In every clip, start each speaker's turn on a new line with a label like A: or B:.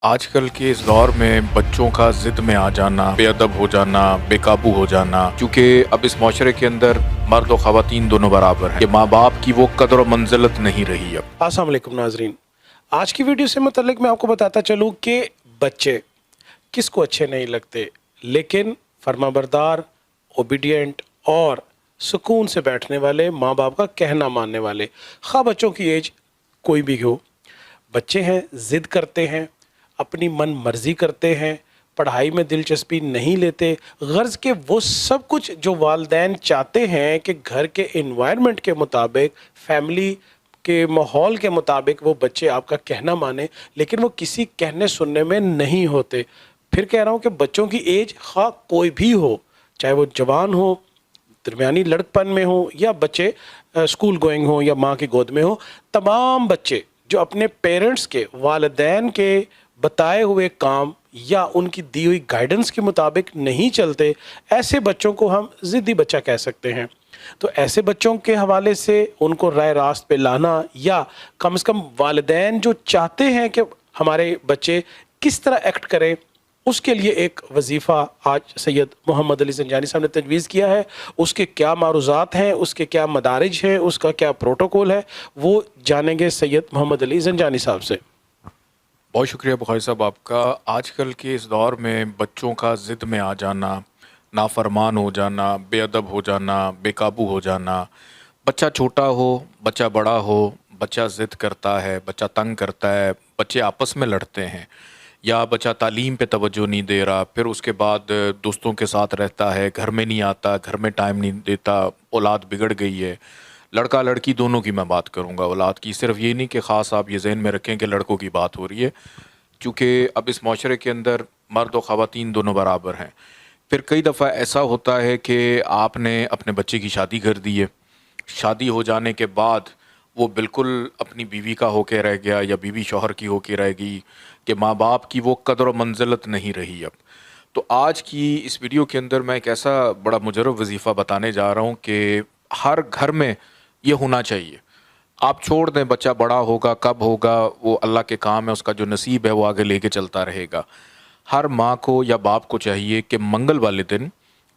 A: آج کل کے اس دور میں بچوں کا ضد میں آ جانا، بے ادب ہو جانا، بے قابو ہو جانا، کیونکہ اب اس معاشرے کے اندر مرد و خواتین دونوں برابر ہیں کہ ماں باپ کی وہ قدر و منزلت نہیں رہی اب۔
B: السلام علیکم ناظرین، آج کی ویڈیو سے متعلق میں آپ کو بتاتا چلوں کہ بچے کس کو اچھے نہیں لگتے، لیکن فرما بردار، اوبیڈینٹ اور سکون سے بیٹھنے والے، ماں باپ کا کہنا ماننے والے، خواہ بچوں کی ایج کوئی بھی ہو۔ بچے ہیں، ضد کرتے ہیں، اپنی من مرضی کرتے ہیں، پڑھائی میں دلچسپی نہیں لیتے، غرض کہ وہ سب کچھ جو والدین چاہتے ہیں کہ گھر کے انوائرمنٹ کے مطابق، فیملی کے ماحول کے مطابق وہ بچے آپ کا کہنا مانے، لیکن وہ کسی کہنے سننے میں نہیں ہوتے۔ پھر کہہ رہا ہوں کہ بچوں کی ایج خواہ کوئی بھی ہو، چاہے وہ جوان ہو، درمیانی لڑکپن میں ہو، یا بچے اسکول گوئنگ ہوں یا ماں کی گود میں ہو، تمام بچے جو اپنے پیرنٹس کے، والدین کے بتائے ہوئے کام یا ان کی دی ہوئی گائیڈنس کے مطابق نہیں چلتے، ایسے بچوں کو ہم ضدی بچہ کہہ سکتے ہیں۔ تو ایسے بچوں کے حوالے سے ان کو رائے راست پہ لانا، یا کم از کم والدین جو چاہتے ہیں کہ ہمارے بچے کس طرح ایکٹ کریں، اس کے لیے ایک وظیفہ آج سید محمد علی زنجانی صاحب نے تجویز کیا ہے۔ اس کے کیا معروضات ہیں، اس کے کیا مدارج ہیں، اس کا کیا پروٹوکول ہے، وہ جانیں گے سید محمد علی زنجانی صاحب سے۔
A: بہت شکریہ بخاری صاحب آپ کا۔ آج کل کے اس دور میں بچوں کا ضد میں آ جانا، نافرمان ہو جانا، بے ادب ہو جانا، بے قابو ہو جانا، بچہ چھوٹا ہو، بچہ بڑا ہو، بچہ ضد کرتا ہے، بچہ تنگ کرتا ہے، بچے آپس میں لڑتے ہیں، یا بچہ تعلیم پہ توجہ نہیں دے رہا، پھر اس کے بعد دوستوں کے ساتھ رہتا ہے، گھر میں نہیں آتا، گھر میں ٹائم نہیں دیتا، اولاد بگڑ گئی ہے۔ لڑکا لڑکی دونوں کی میں بات کروں گا، اولاد کی صرف یہ نہیں کہ خاص آپ یہ ذہن میں رکھیں کہ لڑکوں کی بات ہو رہی ہے، چونکہ اب اس معاشرے کے اندر مرد و خواتین دونوں برابر ہیں۔ پھر کئی دفعہ ایسا ہوتا ہے کہ آپ نے اپنے بچے کی شادی کر دی ہے، شادی ہو جانے کے بعد وہ بالکل اپنی بیوی کا ہو کے رہ گیا یا بیوی شوہر کی ہو کے رہ گئی کہ ماں باپ کی وہ قدر و منزلت نہیں رہی اب۔ تو آج کی اس ویڈیو کے اندر میں ایک ایسا بڑا مجرب وظیفہ بتانے جا رہا ہوں کہ ہر گھر میں یہ ہونا چاہیے۔ آپ چھوڑ دیں بچہ بڑا ہوگا، کب ہوگا وہ اللہ کے کام ہے، اس کا جو نصیب ہے وہ آگے لے کے چلتا رہے گا۔ ہر ماں کو یا باپ کو چاہیے کہ منگل والے دن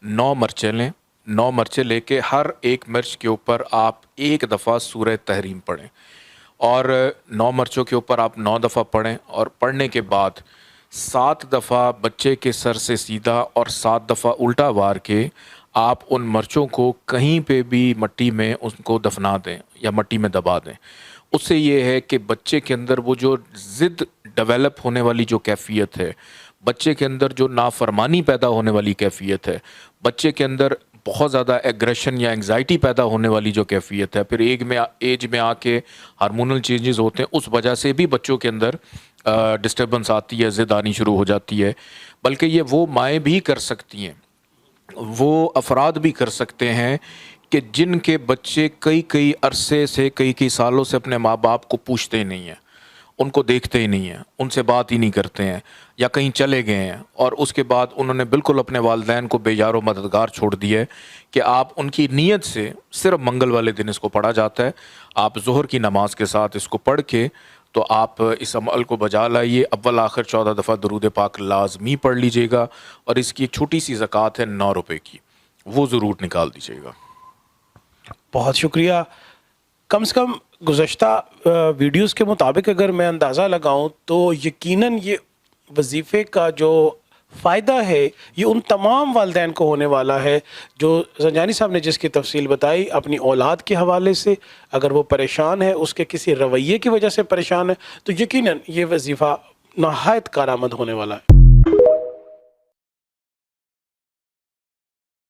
A: 9 مرچیں لیں، 9 مرچیں لے کے ہر ایک مرچ کے اوپر آپ ایک دفعہ سورہ تحریم پڑھیں، اور 9 مرچوں کے اوپر آپ 9 دفعہ پڑھیں، اور پڑھنے کے بعد 7 دفعہ بچے کے سر سے سیدھا اور 7 دفعہ الٹا وار کے آپ ان مرچوں کو کہیں پہ بھی مٹی میں ان کو دفنا دیں یا مٹی میں دبا دیں۔ اس سے یہ ہے کہ بچے کے اندر وہ جو ضد ڈیولپ ہونے والی جو کیفیت ہے، بچے کے اندر جو نافرمانی پیدا ہونے والی کیفیت ہے، بچے کے اندر بہت زیادہ ایگریشن یا انگزائٹی پیدا ہونے والی جو کیفیت ہے، پھر ایج میں آ کے ہارمونل چینجز ہوتے ہیں، اس وجہ سے بھی بچوں کے اندر ڈسٹربنس آتی ہے، ضد آنی شروع ہو جاتی ہے۔ بلکہ یہ وہ مائیں بھی کر سکتی ہیں، وہ افراد بھی کر سکتے ہیں کہ جن کے بچے کئی عرصے سے، کئی سالوں سے اپنے ماں باپ کو پوچھتے ہی نہیں ہیں، ان کو دیکھتے ہی نہیں ہیں، ان سے بات ہی نہیں کرتے ہیں، یا کہیں چلے گئے ہیں، اور اس کے بعد انہوں نے بالکل اپنے والدین کو بے یار و مددگار چھوڑ دیا ہے کہ آپ ان کی نیت سے صرف منگل والے دن اس کو پڑھا جاتا ہے، آپ ظہر کی نماز کے ساتھ اس کو پڑھ کے تو آپ اس عمل کو بجا لائیے۔ اول آخر 14 دفعہ درود پاک لازمی پڑھ لیجئے گا، اور اس کی ایک چھوٹی سی زکوٰۃ ہے 9 روپے کی، وہ ضرور نکال دیجئے گا۔
B: بہت شکریہ۔ کم سے کم گزشتہ ویڈیوز کے مطابق اگر میں اندازہ لگاؤں تو یقیناً یہ وظیفے کا جو فائدہ ہے یہ ان تمام والدین کو ہونے والا ہے جو زنجانی صاحب نے جس کی تفصیل بتائی اپنی اولاد کے حوالے سے۔ اگر وہ پریشان ہے، اس کے کسی رویے کی وجہ سے پریشان ہے، تو یقیناً یہ وظیفہ نہایت کارآمد ہونے والا ہے۔